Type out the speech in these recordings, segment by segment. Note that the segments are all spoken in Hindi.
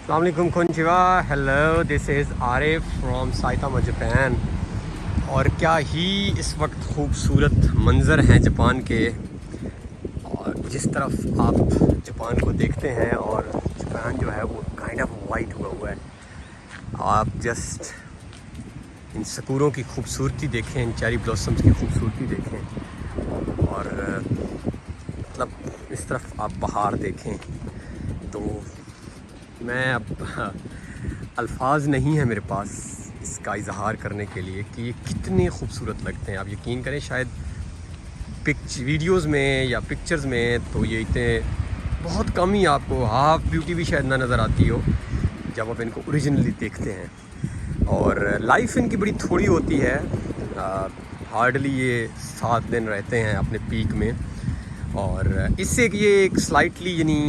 अस्सलाम वालेकुम konnichiwa, hello this is Arif from Saitama Japan. और क्या ही इस वक्त खूबसूरत मंज़र हैं जापान के। और जिस तरफ आप जापान को देखते हैं और जापान जो है वो काइंड ऑफ वाइट हुआ है। आप जस्ट इन सकूरों की खूबसूरती देखें, इन चेरी ब्लॉसम्स की खूबसूरती देखें और मतलब इस तरफ आप बाहर देखें तो मैं अब अल्फाज नहीं है मेरे पास इसका इजहार करने के लिए कि ये कितने खूबसूरत लगते हैं। आप यकीन करें, शायद वीडियोस में या पिक्चर्स में तो ये इतने बहुत कम ही आपको हाफ ब्यूटी भी शायद ना नज़र आती हो जब आप इनको ओरिजिनली देखते हैं। और लाइफ इनकी बड़ी थोड़ी होती है, हार्डली ये 7 दिन रहते हैं अपने पीक में। और इससे ये एक स्लाइटली यानी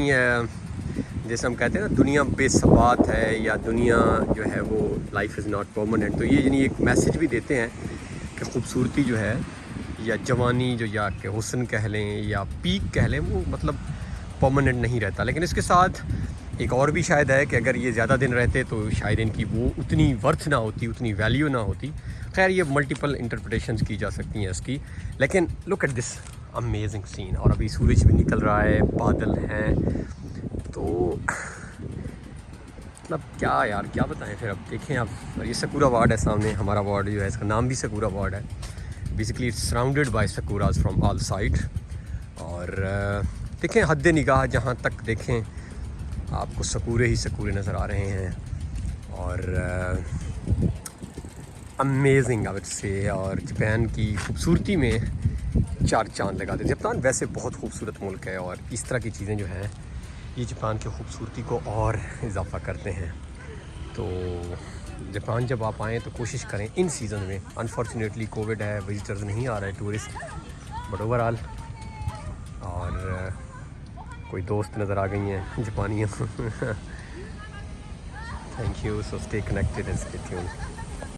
जैसे हम कहते हैं ना, दुनिया बेसबात है या दुनिया जो है वो लाइफ इज़ नॉट परमानेंट। तो ये यानी एक मैसेज भी देते हैं कि खूबसूरती जो है या जवानी जो या कि हुस्न कह लें या पीक कह लें, वो मतलब परमानेंट नहीं रहता। लेकिन इसके साथ एक और भी शायद है कि अगर ये ज़्यादा दिन रहते तो शायद इनकी वो उतनी वर्थ ना होती, उतनी वैल्यू ना होती। खैर, ये मल्टीपल इंटरप्रिटेशंस की जा सकती हैं इसकी। लेकिन look at this amazing scene. और अभी सूरज भी निकल रहा है, बादल हैं, तो मतलब क्या यार क्या बताएं। फिर अब देखें आप, ये सकूरा वार्ड है सामने, हमारा वार्ड जो है इसका नाम भी सकूरा वार्ड है। Basically it's surrounded by sakuras from all side. और देखें, हद निगाह जहाँ तक देखें आपको सकूरे ही सकूरे नज़र आ रहे हैं। और अमेजिंग आई वुड से। और जापान की खूबसूरती में 4 चांद लगा देते। जापान वैसे बहुत खूबसूरत मुल्क है और इस तरह की चीज़ें जो हैं ये जापान की खूबसूरती को और इजाफ़ा करते हैं। तो जापान जब आप आएँ तो कोशिश करें इन सीज़न में। अनफॉर्चुनेटली कोविड है, विजिटर्स नहीं आ रहे, टूरिस्ट, बट ओवरऑल। और कोई दोस्त नज़र आ गई हैं जापानियाँ। Thank you, so stay connected and stay tuned.